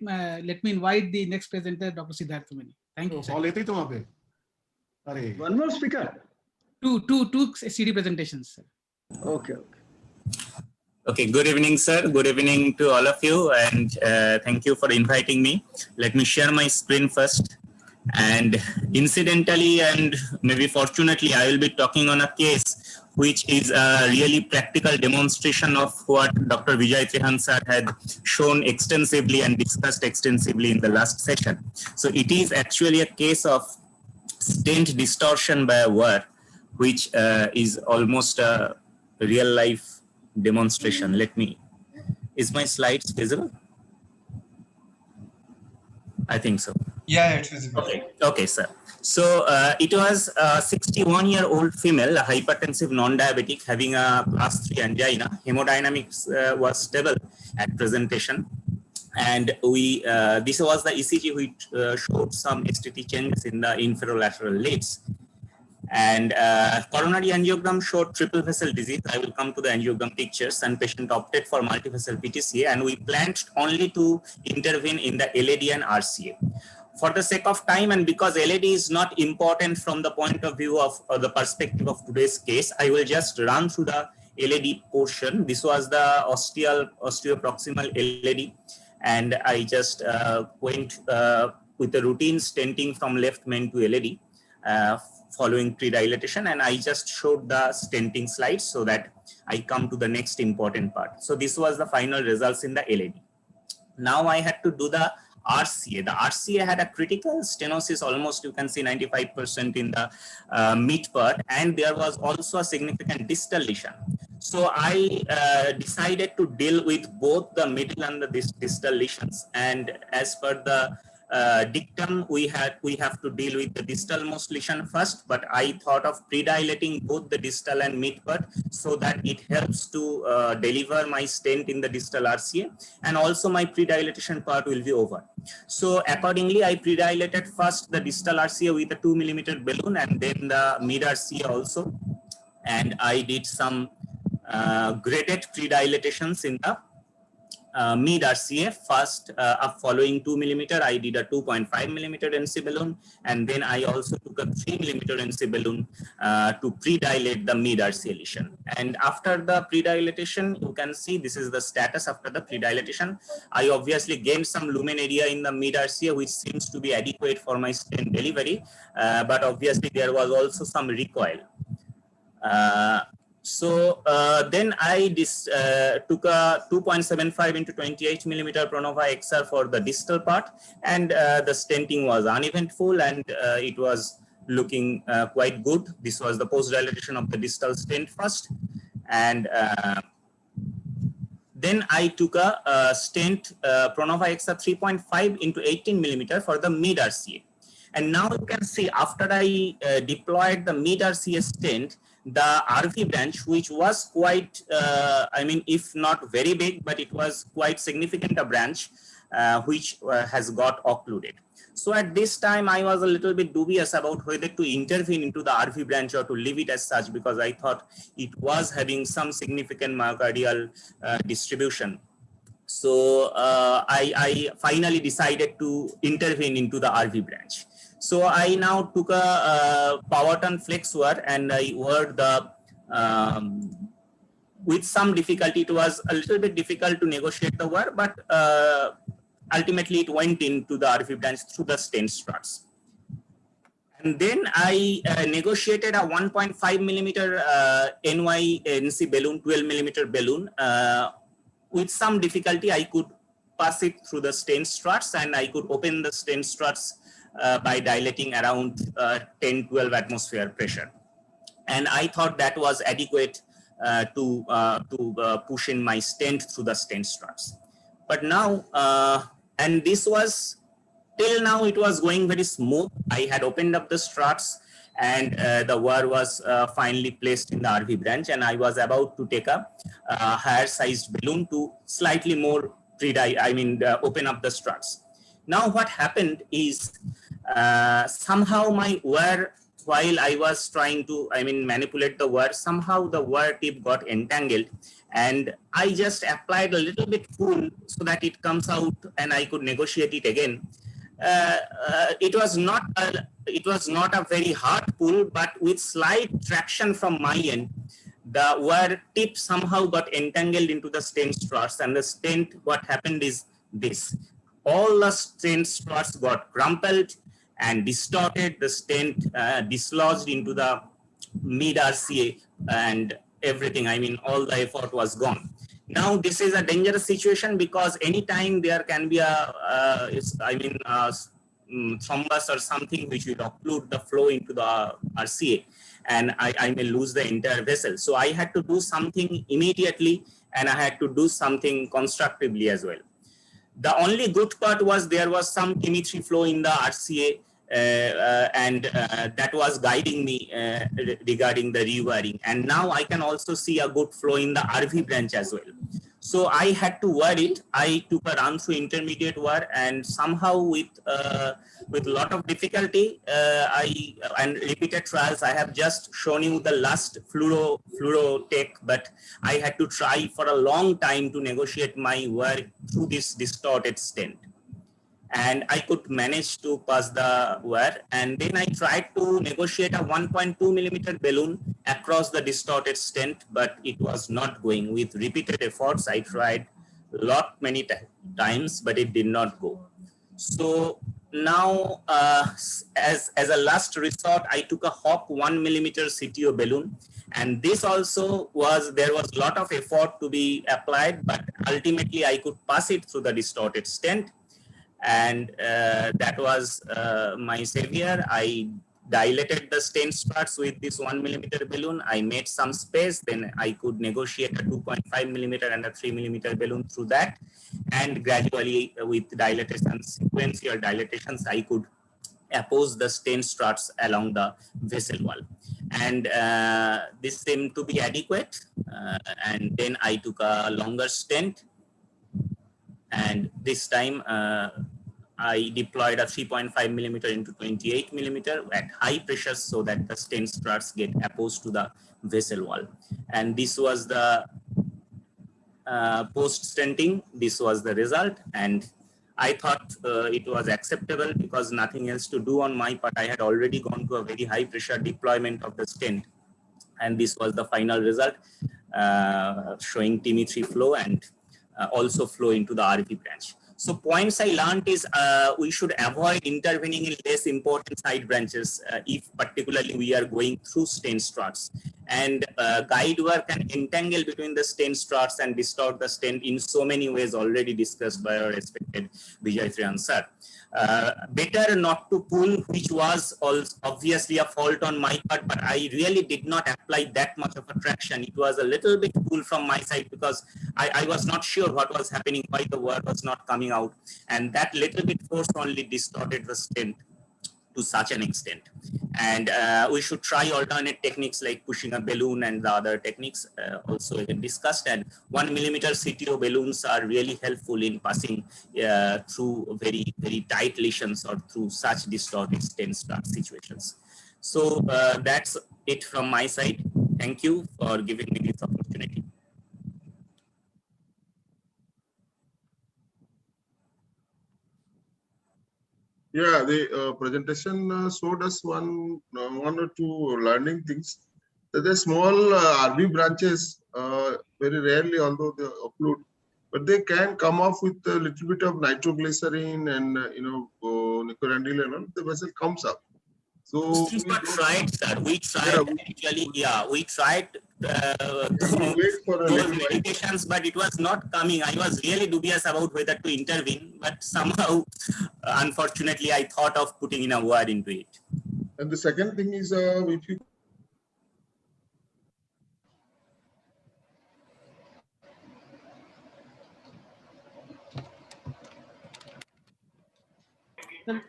let me invite the next presenter, Dr. Siddharth Mani. Thank you. Call लेते ही तो वहाँ पे. अरे. One more speaker. Two CD presentations. Sir. Okay. Okay, good evening, sir. Good evening to all of you, and thank you for inviting me. Let me share my screen first. And incidentally, and maybe fortunately, I will be talking on a case which is a really practical demonstration of what Dr. Vijay Trehan sir had shown extensively and discussed extensively in the last session. So it is actually a case of stent distortion by a wire, which is almost a real life demonstration. Let me, is my slides visible? I think so. Yeah, it's visible. Okay, sir. So it was a 61-year-old female, a hypertensive non-diabetic, having a class 3 angina. Hemodynamics was stable at presentation. And we this was the ECG which showed some STT changes in the inferolateral leads. And coronary angiogram showed triple vessel disease. I will come to the angiogram pictures, and patient opted for multivessel PTCA, and we planned only to intervene in the LAD and RCA. For the sake of time, and because LAD is not important from the point of view of the perspective of today's case, I will just run through the LAD portion. This was the osteoproximal LAD, and I just went with the routine stenting from left main to LAD. Following pre-dilatation, and I just showed the stenting slides so that I come to the next important part. So this was the final results in the LAD. Now I had to do the RCA. The RCA had a critical stenosis, almost you can see 95% in the mid part, and there was also a significant distal lesion. So I decided to deal with both the middle and the distal lesions, and as per the dictum, we have to deal with the distal most lesion first, but I thought of pre-dilating both the distal and mid part so that it helps to deliver my stent in the distal RCA, and also my pre-dilatation part will be over. So accordingly, I pre-dilated first the distal RCA with a 2 mm balloon, and then the mid RCA also, and I did some graded pre-dilatations in the mid RCA. First, following 2 mm, I did a 2.5 mm NC balloon, and then I also took a 3 mm NC balloon to pre-dilate the mid RCA lesion. And after the pre-dilatation, you can see this is the status after the pre-dilatation. I obviously gained some lumen area in the mid RCA, which seems to be adequate for my stent delivery, but obviously there was also some recoil. So then I took a 2.75 into 28 mm Pronova XR for the distal part, and the stenting was uneventful, and it was looking quite good. This was the post-dilatation of the distal stent first, and then I took a stent Pronova XR 3.5 into 18 mm for the mid RCA. And now you can see after I deployed the mid RCA stent, the RV branch, which was quite, I mean, if not very big, but it was quite significant a branch, which has got occluded. So at this time, I was a little bit dubious about whether to intervene into the RV branch or to leave it as such, because I thought it was having some significant myocardial distribution. So I finally decided to intervene into the RV branch. So I now took a Powerton flex wire, and I wired the, with some difficulty. It was a little bit difficult to negotiate the wire, but ultimately it went into the RV branch through the stent struts. And then I negotiated a 1.5 mm NYNC balloon, 12 mm balloon. With some difficulty, I could pass it through the stent struts, and I could open the stent struts by dilating around 10-12 atmosphere pressure, and I thought that was adequate to push in my stent through the stent struts. But now, and this was till now, it was going very smooth. I had opened up the struts, and the wire was finally placed in the RV branch, and I was about to take a higher sized balloon to slightly more open up the struts. Now what happened is somehow my wire, while I was trying to, manipulate the wire, somehow the wire tip got entangled, and I just applied a little bit pull so that it comes out and I could negotiate it again. It was not a very hard pull, but with slight traction from my end, the wire tip somehow got entangled into the stent struts, and the stent, what happened is this: all the stent struts got crumpled and distorted. The stent dislodged into the mid RCA, and everything, all the effort was gone. Now this is a dangerous situation because anytime there can be a thrombus or something which will occlude the flow into the RCA, and I may lose the entire vessel. So I had to do something immediately, and I had to do something constructively as well. The only good part was there was some TIMI3 flow in the RCA, and that was guiding me regarding the rewiring. And now I can also see a good flow in the RV branch as well. So I had to wire it. I took a run through intermediate wire, and somehow with a lot of difficulty, and repeated trials, I have just shown you the last fluoro take, but I had to try for a long time to negotiate my wire through this distorted stent. And I could manage to pass the wire. And then I tried to negotiate a 1.2 millimeter balloon across the distorted stent, but it was not going. With repeated efforts, I tried many times, but it did not go. So now, as a last resort, I took a Hawk 1 millimeter CTO balloon. And this also there was a lot of effort to be applied, but ultimately I could pass it through the distorted stent. And that was my savior. I dilated the stent struts with this 1 millimeter balloon. I made some space, then I could negotiate a 2.5 millimeter and a 3 millimeter balloon through that. And gradually, with dilatation, sequential dilatations, I could oppose the stent struts along the vessel wall. And this seemed to be adequate. And then I took a longer stent. And this time I deployed a 3.5 millimeter into 28 millimeter at high pressure so that the stent struts get opposed to the vessel wall. And this was the post-stenting. This was the result. And I thought it was acceptable because nothing else to do on my part. I had already gone to a very high pressure deployment of the stent. And this was the final result, showing TIMI3 flow and also flow into the RV branch. So points I learned is we should avoid intervening in less important side branches if particularly we are going through stent struts. And guide wire can entangle between the stent struts and distort the stent in so many ways already discussed by our respected Vijay Triyan sir. Better not to pull, which was also obviously a fault on my part, but I really did not apply that much of a traction. It was a little bit pull from my side because I was not sure what was happening, why the wire was not coming out. And that little bit force only distorted the stent to such an extent. And we should try alternate techniques like pushing a balloon and the other techniques also again discussed. And 1 millimeter CTO balloons are really helpful in passing through very, very tight lesions or through such distorted stent strut situations. So that's it from my side. Thank you for giving me this opportunity. Yeah, the presentation showed us one or two learning things. That the small RV branches, very rarely, although they occlude, but they can come off with a little bit of nitroglycerin and nicorandil and all. The vessel comes up. So we tried, sir. We tried actually. Yeah, we tried. Wait for medications, but it was not coming. I was really dubious about whether to intervene, but somehow, unfortunately, I thought of putting in a wire into it. And the second thing is, if you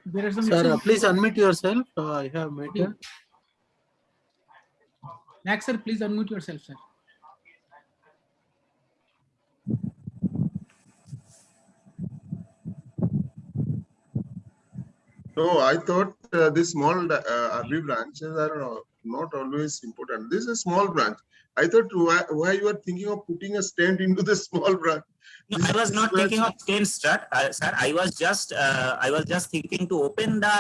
there are some Sir, please unmute yourself. I have made it. Max, sir, please unmute yourself, sir. No, I thought these small RV branches are not always important. This is a small branch. I thought why you are thinking of putting a stent into the small branch. No, This I was not branch- thinking of stent strut, sir. I was just thinking to open the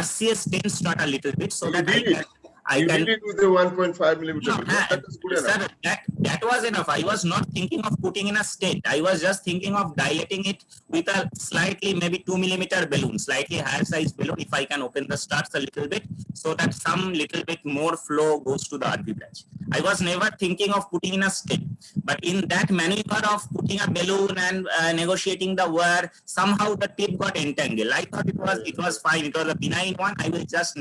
RCS stent strut a little bit so You that did it. I You can. did it with a 1.5 millimeter. No, below. That is good sir, enough. that was enough. I was not thinking of putting in a stent. I was just thinking of dilating it with a slightly maybe 2 millimeter balloon, slightly higher size balloon. If I can open the struts a little bit so that some little bit more flow goes to the RV branch. I was never thinking of putting in a stent, but in that maneuver of putting a balloon and negotiating the wire, somehow the tip got entangled. I thought it was fine. It was a benign one. I will just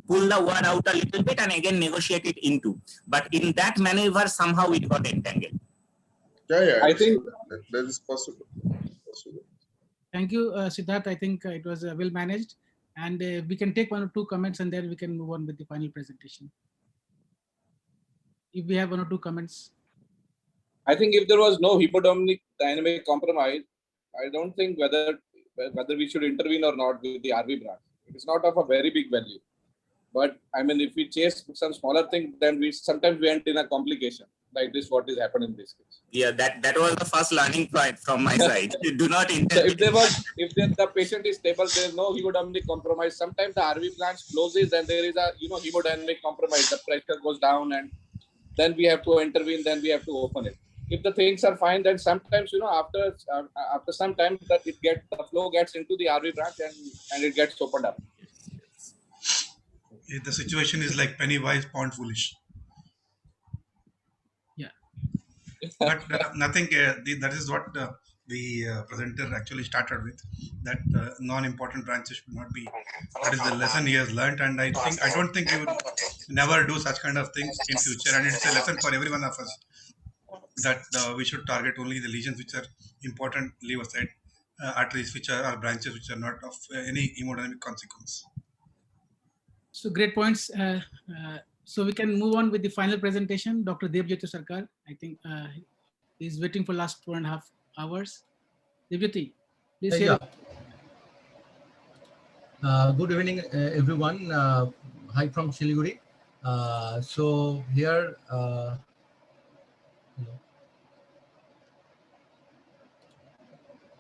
pull the wire out a little bit and again negotiate it into. But in that maneuver, somehow it got entangled. Yeah. I think that is possible. Thank you, Siddharth. I think it was well managed, and we can take 1 or 2 comments, and then we can move on with the final presentation. If we have 1 or 2 comments. I think if there was no hemodynamic compromise, I don't think whether we should intervene or not with the RV branch. It is not of a very big value. But I mean, if we chase some smaller thing, then we sometimes end in a complication like this. What is happening in this case? Yeah, that was the first learning point from my side. Do not So intervene. if the patient is stable, there is no hemodynamic compromise. Sometimes the RV branch closes and there is a hemodynamic compromise. The pressure goes down and then we have to intervene. Then we have to open it. If the things are fine, then sometimes after some time that the flow gets into the RV branch and it gets opened up. The situation is like penny wise, pound foolish. Yeah. But nothing. That is what the presenter actually started with. That non-important branches should not be. That is the lesson he has learned, and I don't think he will never do such kind of things in future. And it's a lesson for every one of us that we should target only the lesions which are important, leave aside arteries which are branches which are not of any hemodynamic consequence. So great points. So we can move on with the final presentation. Dr. Debjyoti Sarkar, I think he's waiting for last 2.5 hours. Debjyoti, please share. Good evening, everyone. Hi from Siliguri. So here,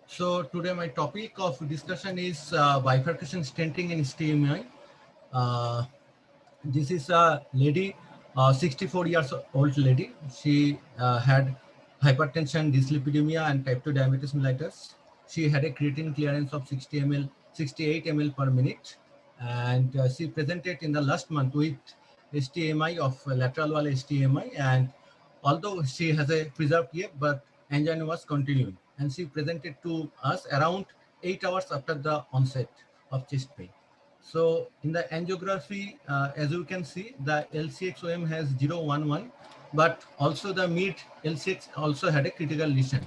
so today my topic of discussion is bifurcation stenting in STMI. This is a lady, 64 years old lady. She had hypertension, dyslipidemia, and type 2 diabetes mellitus. She had a creatine clearance of 68 ml per minute, and she presented in the last month with STMI of lateral wall STMI. And although she has a preserved EF, but angina was continuing, and she presented to us around 8 hours after the onset of chest pain. So in the angiography, as you can see, the LCXOM has 0.11, but also the mid LCX also had a critical lesion.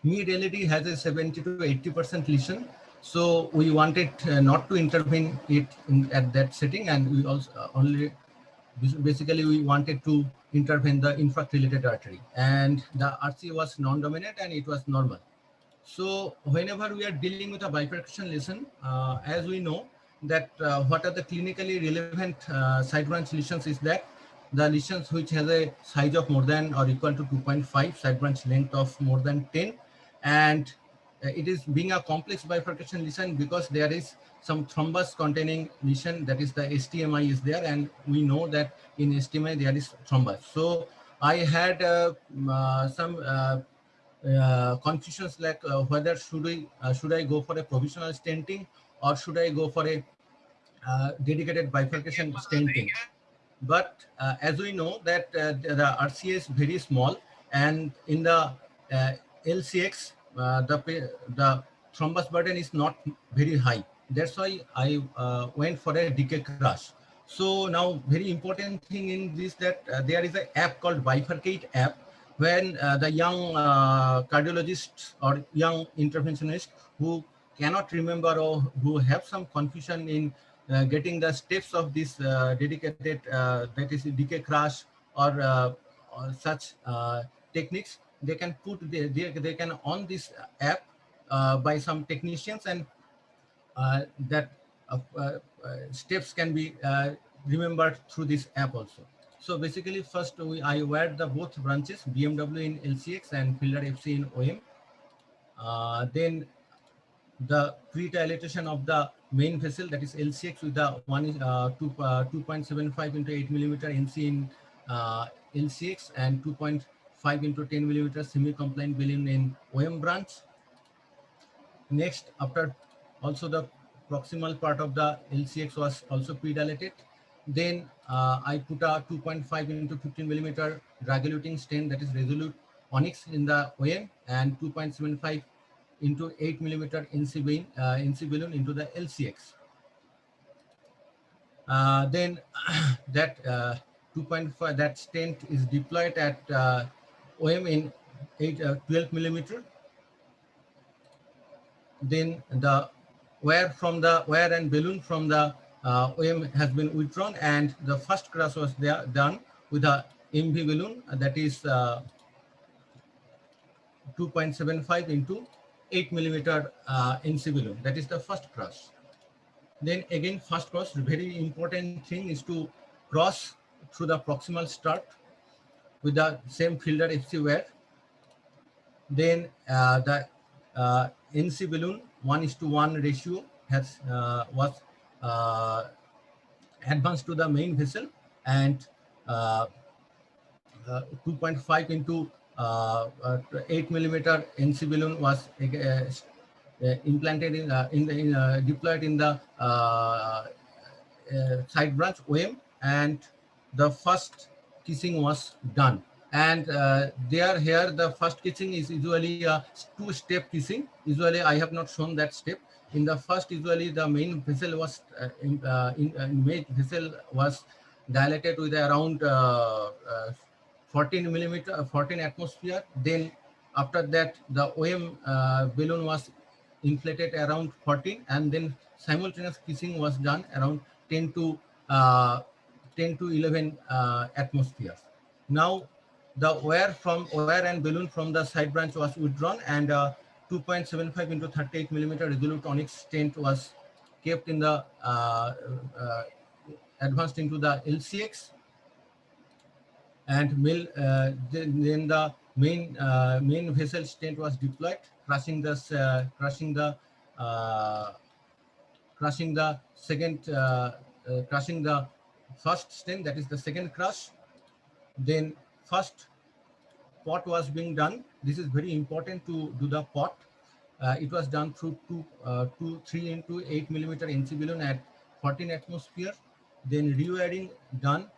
Mid LED has a 70 to 80% lesion. So we wanted not to intervene it at that setting, and we also basically we wanted to intervene the infarct related artery, and the RC was non-dominant and it was normal. So whenever we are dealing with a bifurcation lesion, as we know that what are the clinically relevant side branch lesions is that the lesions which has a size of more than or equal to 2.5, side branch length of more than 10, and it is being a complex bifurcation lesion because there is some thrombus containing lesion, that is the STMI is there, and we know that in STMI there is thrombus. So I had some confusions like whether should I go for a provisional stenting or should I go for a dedicated bifurcation stenting. But as we know that the RCA is very small, and in the LCX the thrombus burden is not very high. That's why I went for a decay crush. So now very important thing in this that there is an app called Bifurcate app, when the young cardiologists or young interventionists who cannot remember or who have some confusion in getting the steps of this dedicated, that is decay crush or such techniques, they can put they can on this app by some technicians, and that steps can be remembered through this app also. So basically, first I wired the both branches, BMW in LCX and Fielder FC in OM. Then the pre-dilatation of the main vessel, that is LCX, with the 2.75 into 8 millimeter NC in LCX and 2.5 into 10 millimeter semi-compliant balloon in OM branch. Next, after also the proximal part of the LCX was also pre-dilated. Then I put a 2.5 into 15 millimeter drag-eluting stain, that is Resolute Onyx, in the OM, and 2.75 into 8 millimeter NC balloon into the LCX. Then that 2.5, that stent is deployed at OM in 12 millimeter. Then the wire and balloon from the OM has been withdrawn, and the first crush was there done with a MV balloon, that is 2.75 into 8 millimeter NC balloon. That is the first cross. Then again, first cross, very important thing is to cross through the proximal start with the same Fielder FC wire. Then the NC balloon 1:1 ratio was advanced to the main vessel, and 2.5 into 8 millimeter NC balloon was implanted deployed in the side branch OM, and the first kissing was done. And here the first kissing is usually a two-step kissing. Usually I have not shown that step. In the first, usually the main vessel was dilated with around 14 millimeter, 14 atmosphere. Then after that, the OM balloon was inflated around 14, and then simultaneous kissing was done around 10 to 11 atmospheres. Now the wire and balloon from the side branch was withdrawn, and 2.75 into 38 millimeter Resolute Onyx stent was kept in the advanced into the LCX, and then the main vessel stent was deployed, crushing the first stent, that is the second crush. Then first pot was being done. This is very important to do the pot. It was done through 3 into 8 millimeter NC balloon at 14 atmosphere. Then rewiring done.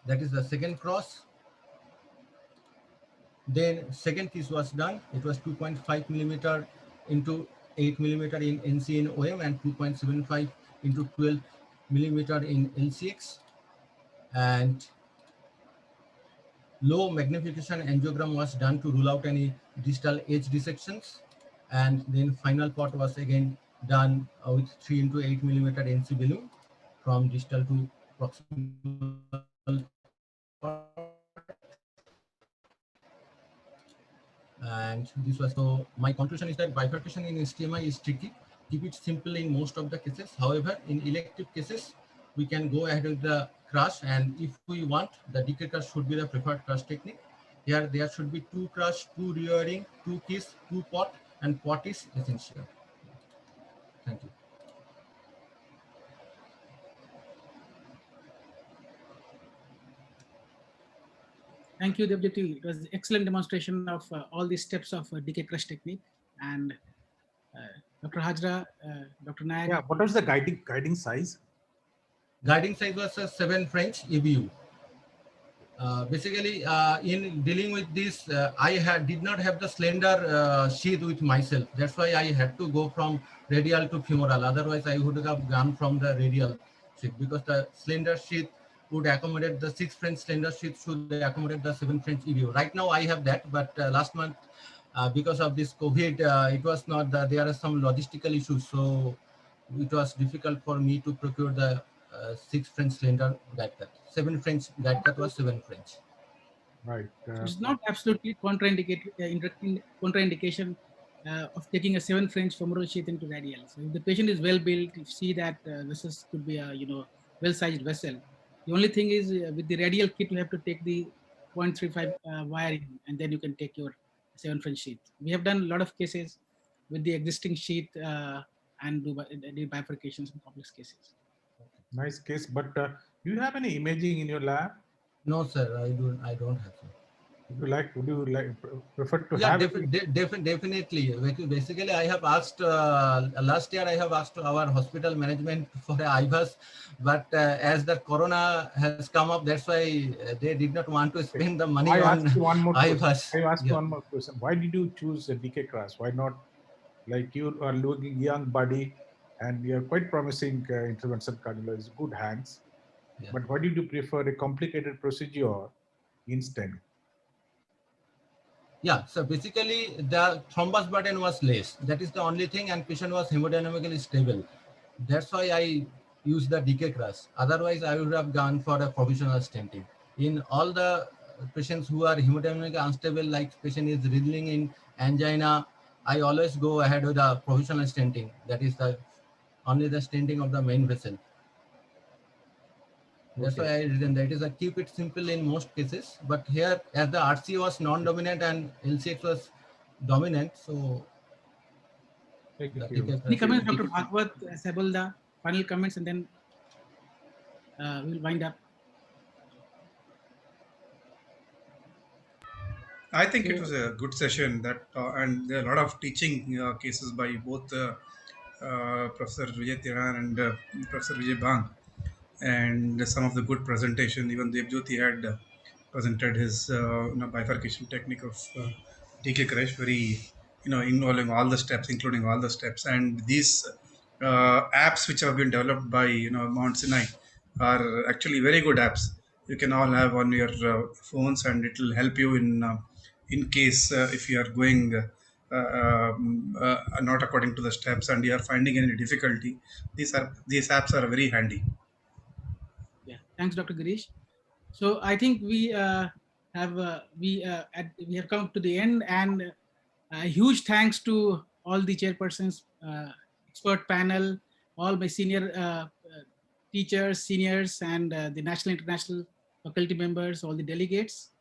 That is the second cross. Then second kiss was done. It was 2.5 millimeter into 8 millimeter in NC in OM, and 2.75 into 12 millimeter in LCX. And low magnification angiogram was done to rule out any distal edge dissections. And then final pot was again done with 3 into 8 millimeter NC balloon from distal to proximal. And this was, so my conclusion is that bifurcation in STMI is tricky. Keep it simple in most of the cases. However, in elective cases, we can go ahead with the crush, and if we want, the decay crush should be the preferred crush technique. Here there should be 2 crush, 2 rewiring, 2 kiss, 2 pot, and pot is essential. Thank you. Thank you, Deputy. It was excellent demonstration of all the steps of decay crush technique. And Dr. Hajra, Dr. Nayak. Yeah, what was the guiding size? Guiding size was a 7 French EBU. Basically, in dealing with this, I did not have the slender sheath with myself. That's why I had to go from radial to femoral. Otherwise, I would have gone from the radial sheath, because the slender sheath would accommodate the 6 French slender sheath should accommodate the 7 French EBU. Right now, I have that, but last month, because of this COVID, it was not that there are some logistical issues. So it was difficult for me to procure the 6 French slender guide cut. 7 French guide cut was 7 French. Right. It's not absolutely contraindication of taking a 7 French femoral sheath into radial. So if the patient is well built, you see that vessels could be a well-sized vessel. The only thing is with the radial kit, you have to take the 0.35 wiring, and then you can take your 7 French sheath. We have done a lot of cases with the existing sheath and do bifurcations in complex cases. Nice case. But do you have any imaging in your lab? No, sir, I don't have. Sir. Would you like prefer to Yeah, have? definitely. Basically, I have asked last year. I have asked our hospital management for the IVAS, but as the corona has come up, that's why they did not want to spend the money I on asked you one more IVAS. question. I asked Yeah. one more question. Why did you choose a DK class? Why not, like, you are looking young body and you are quite promising intervention cardiologist, good hands. Yeah. But why did you prefer a complicated procedure in stent? Yeah, so basically the thrombus burden was less. That is the only thing, and patient was hemodynamically stable. That's why I used the DK class. Otherwise, I would have gone for a provisional stenting. In all the patients who are hemodynamically unstable, like patient is riddling in angina, I always go ahead with the provisional stenting. That is the only the stenting of the main vessel. That's why I written that is a keep it simple in most cases. But here, as the RC was non-dominant and LCX was dominant, so Thank the you. Any comments, Dr. Bhagwat, Sabalda, final comments, and then we'll wind up. I think it was a good session that, and there are a lot of teaching cases by both Professor Vijay Tiran and Professor Vijay Bang, and some of the good presentation. Even Debjyoti had presented his bifurcation technique of DK Crash, very involving all the steps, including all the steps, and these apps which have been developed by Mount Sinai are actually very good apps. You can all have on your phones, and it will help you in case if you are going not according to the steps and you are finding any difficulty. These apps are very handy. Yeah, thanks, Dr. Girish. So I think we have come to the end, and a huge thanks to all the chairpersons, expert panel, all my senior teachers, seniors, and the national, international faculty members, all the delegates.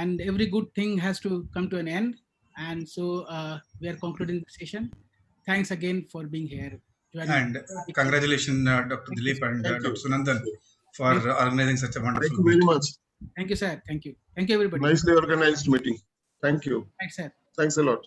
And every good thing has to come to an end. And so we are concluding the session. Thanks again for being here. And congratulations, Dr. Dilip and Thank Dr. you. Sunandan, for organizing such a wonderful Thank you very meet. much. Thank you, sir. Thank you. Thank you, everybody. Nicely organized meeting. Thank you. Thanks, sir. Thanks a lot.